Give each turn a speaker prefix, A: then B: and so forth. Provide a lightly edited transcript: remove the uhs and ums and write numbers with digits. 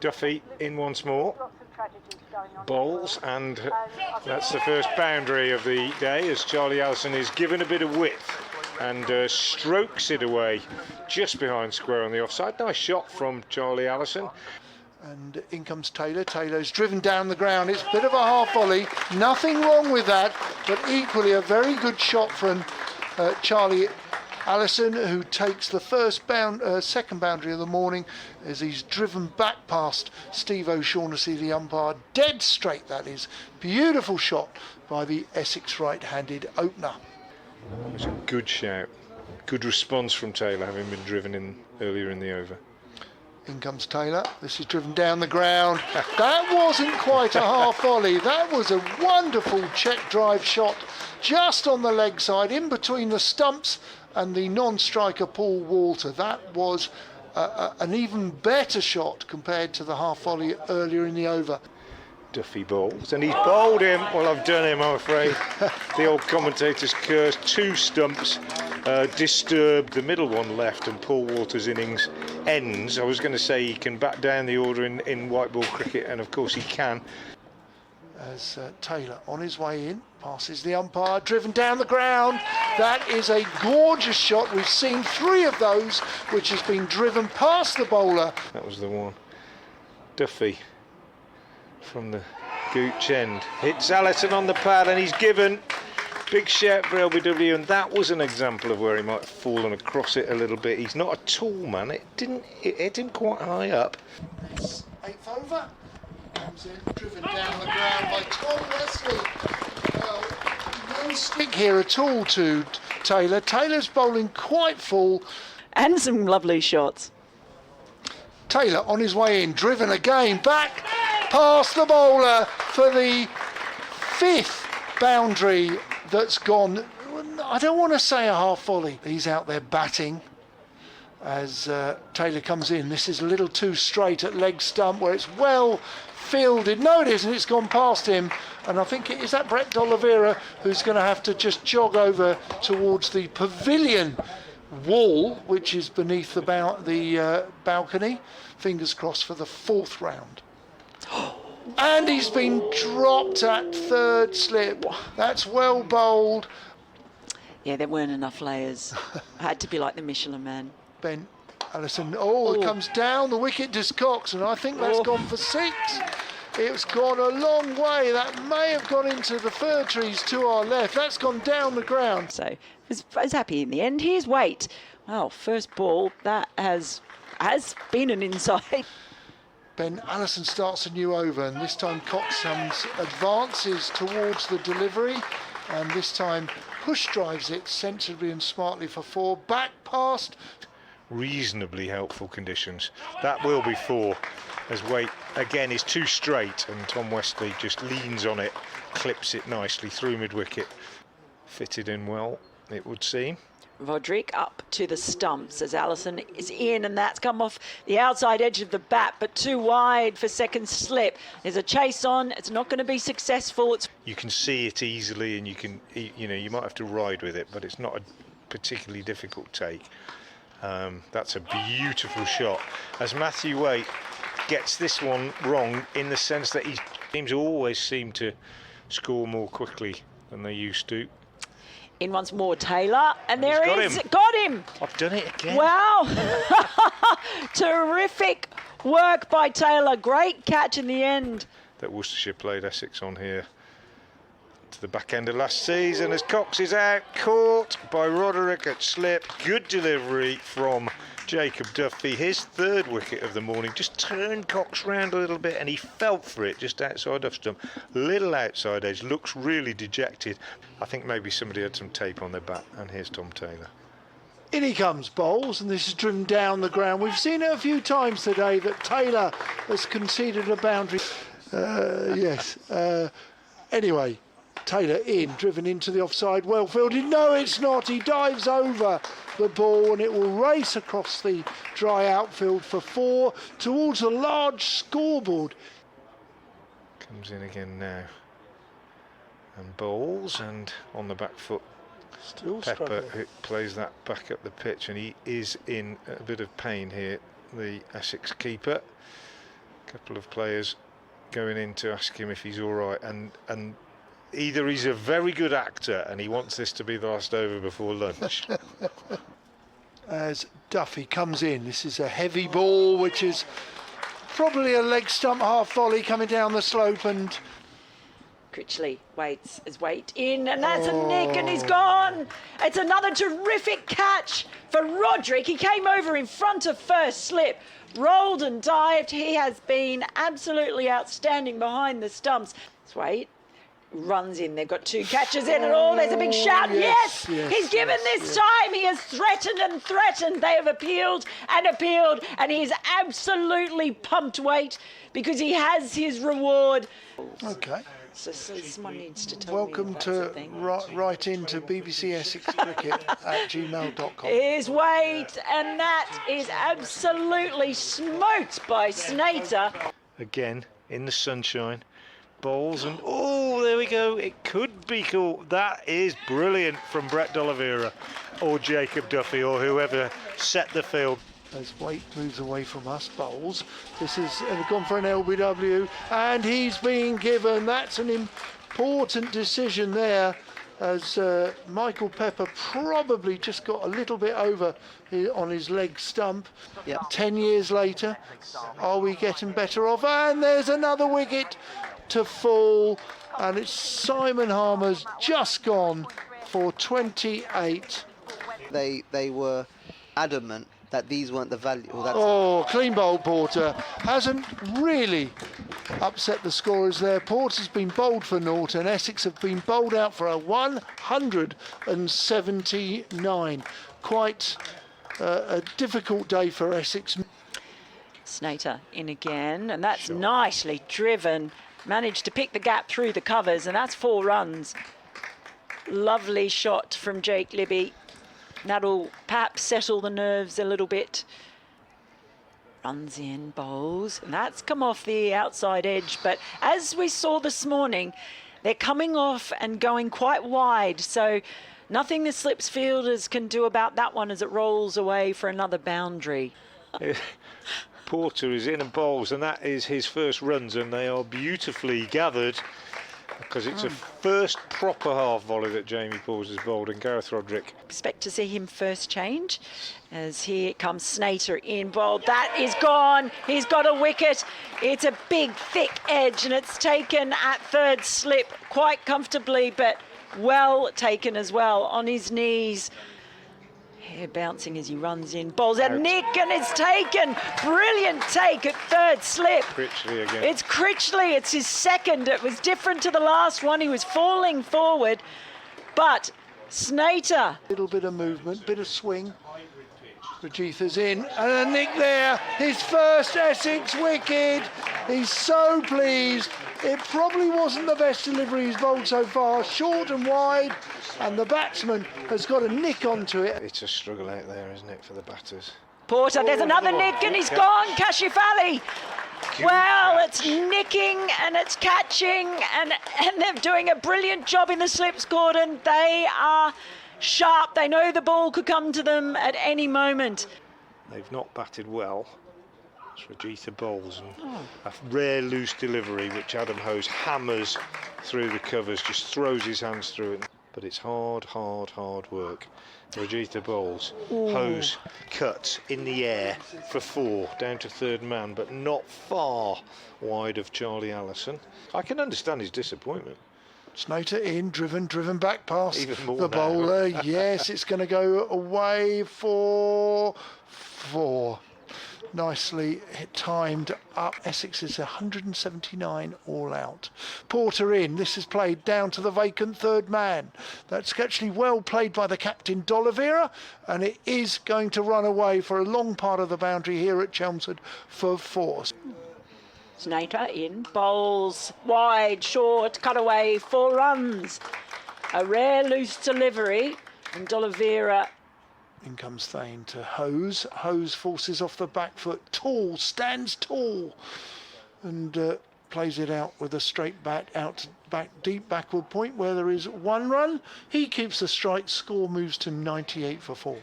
A: Duffy in once more, bowls, and that's the first boundary of the day as Charlie Allison is given a bit of width and strokes it away just behind square on the offside. Nice shot from Charlie Allison.
B: And in comes Taylor. Taylor's driven down the ground. It's a bit of a half volley. Nothing wrong with that, but equally a very good shot from Charlie Allison, who takes the second boundary of the morning as he's driven back past Steve O'Shaughnessy, the umpire. Dead straight, that is. Beautiful shot by the Essex right-handed opener.
A: That was a good shout. Good response from Taylor, having been driven in earlier in the over.
B: In comes Taylor. This is driven down the ground. That wasn't quite a half volley. That was a wonderful check drive shot just on the leg side, in between the stumps and the non-striker Paul Walter. That was an even better shot compared to the half volley earlier in the over.
A: Duffy bowls, and he's bowled him. Well, I've done him, I'm afraid. The old commentator's curse. Two stumps disturbed. The middle one left, and Paul Walter's innings ends. I was going to say he can back down the order in white ball cricket, and of course he can.
B: As Taylor on his way in, passes the umpire, driven down the ground. That is a gorgeous shot. We've seen 3 of those, which has been driven past the bowler.
A: That was the one. Duffy from the gooch end hits Allison on the pad, and he's given. Big shout for LBW, and that was an example of where he might have fallen across it a little bit. He's not a tall man. It hit him quite high up.
B: It's 8th over. Comes in, driven down the ground by Tom Wesley. Well, no stick here at all to Taylor. Taylor's bowling quite full.
C: And some lovely shots.
B: Taylor on his way in, driven again, back past the bowler for the 5th boundary that's gone. I don't want to say a half volley. He's out there batting as Taylor comes in. This is a little too straight at leg stump where it's well fielded. No, it isn't. It's gone past him. And I think is that Brett D'Oliveira who's going to have to just jog over towards the pavilion wall, which is beneath the balcony. Fingers crossed for the 4th round. And he's been dropped at 3rd slip. That's well bowled.
C: Yeah, there weren't enough layers. Had to be like the Michelin Man.
B: Ben Allison, it comes down, the wicket discocks, and I think that's gone for 6. It's gone a long way. That may have gone into the fir trees to our left. That's gone down the ground.
C: So I was happy in the end. Here's Waite. Well, first ball, that has been an inside.
B: Ben Allison starts a new over, and this time Coxham's advances towards the delivery, and this time push drives it sensibly and smartly for 4. Back past.
A: Reasonably helpful conditions. That will be 4, as Waite again is too straight, and Tom Wesley just leans on it, clips it nicely through mid-wicket. Fitted in well, it would seem.
C: Roderick up to the stumps as Allison is in, and that's come off the outside edge of the bat, but too wide for second slip. There's a chase on. It's not going to be successful. You
A: can see it easily, and you might have to ride with it, but it's not a particularly difficult take. That's a beautiful shot. As Matthew Waite gets this one wrong in the sense that his teams always seem to score more quickly than they used to.
C: In once more, Taylor, and there is got him.
A: I've done it again.
C: Wow. Terrific work by Taylor. Great catch in the end.
A: That Worcestershire played Essex on here to the back end of last season as Cox is out, caught by Roderick at slip. Good delivery from Jacob Duffy, his 3rd wicket of the morning. Just turned Cox round a little bit and he felt for it just outside off stump. Little outside edge, looks really dejected. I think maybe somebody had some tape on their bat, and here's Tom Taylor.
B: In he comes, bowls, and this is driven down the ground. We've seen it a few times today that Taylor has conceded a boundary. Anyway, Taylor in, driven into the offside, well fielded. No, it's not. He dives over the ball and it will race across the dry outfield for 4 towards a large scoreboard.
A: Comes in again now and bowls, and on the back foot
B: still
A: Pepper plays that back up the pitch, and he is in a bit of pain here, the Essex keeper. couple of players going in to ask him if he's all right, and either he's a very good actor and he wants this to be the last over before lunch.
B: As Duffy comes in, this is a heavy ball, which is probably a leg stump half volley coming down the slope, and
C: Critchley waits as Waite in, and that's a nick, and he's gone. It's another terrific catch for Roderick. He came over in front of first slip, rolled and dived. He has been absolutely outstanding behind the stumps. Waite runs in. They've got two catches in and all. There's a big shout. Yes, he's given this time. He has threatened and threatened. They have appealed, and he's absolutely pumped Waite because he has his reward.
B: okay.
C: So someone needs to tell
B: Welcome
C: me if
B: to
C: that's a thing.
B: write into BBC Essex Cricket at gmail.com.
C: Here's Waite, and that is absolutely smoked by Snater.
A: Again, in the sunshine, bowls, and oh, there we go. It could be cool. That is brilliant from Brett D'Oliveira or Jacob Duffy or whoever set the field.
B: As Waite moves away from us, bowls. This is gone for an LBW, and he's being given. That's an important decision there, as Michael Pepper probably just got a little bit over on his leg stump.
D: Yep.
B: 10 years later, are we getting better off? And there's another wicket to fall, and it's Simon Harmer's just gone for 28.
D: They were adamant that these weren't the value.
B: Oh, clean bowled Porter. Hasn't really upset the scorers there. Porter's been bowled for naught, and Essex have been bowled out for a 179. Quite a difficult day for Essex.
C: Snater in again, and that's nicely driven. Managed to pick the gap through the covers, and that's 4 runs. Lovely shot from Jake Libby. That'll perhaps settle the nerves a little bit. Runs in, bowls, and that's come off the outside edge. But as we saw this morning, they're coming off and going quite wide. So nothing the slips fielders can do about that one as it rolls away for another boundary.
A: Porter is in and bowls, and that is his first runs, and they are beautifully gathered because it's a first proper half volley that Jamie Pauls has bowled, and Gareth Roderick.
C: Expect to see him first change as here comes Snater in bowled. That is gone. He's got a wicket. It's a big, thick edge, and it's taken at third slip quite comfortably, but well taken as well on his knees. Hair bouncing as he runs in, bowls a nick, and it's taken. Brilliant take at third slip.
A: Critchley again.
C: It's Critchley, it's his second. It was different to the last one. He was falling forward, but Snater.
B: Little bit of movement, bit of swing. Rajitha's in, and a nick there. His first Essex wicket. He's so pleased. It probably wasn't the best delivery he's bowled so far. Short and wide, and the batsman has got a nick onto it.
A: It's a struggle out there, isn't it, for the batters?
C: Porter, there's another nick, and he's gone. Kashif Ali. Well, it's nicking and it's catching, and they're doing a brilliant job in the slips cordon. They are sharp. They know the ball could come to them at any moment.
A: They've not batted well. Rajitha bowls, and a rare loose delivery which Adam Hose hammers through the covers, just throws his hands through it. But it's hard work. Rajitha bowls. Hose cuts in the air for 4, down to third man, but not far wide of Charlie Allison. I can understand his disappointment.
B: Snater in, driven back past
A: Even more
B: the
A: now.
B: bowler. Yes, it's going to go away for 4. Nicely timed up. Essex is 179 all out. Porter in. This is played down to the vacant third man. That's actually well played by the captain D'Oliveira, and it is going to run away for a long part of the boundary here at Chelmsford for 4.
C: Snater in, bowls wide, short, cut away, 4 runs. A rare loose delivery, and D'Oliveira.
B: In comes Thane to Hose. Hose forces off the back foot. Tall, stands tall, and plays it out with a straight bat out to back, deep backward point where there is 1 run. He keeps the strike. Score moves to 98 for 4.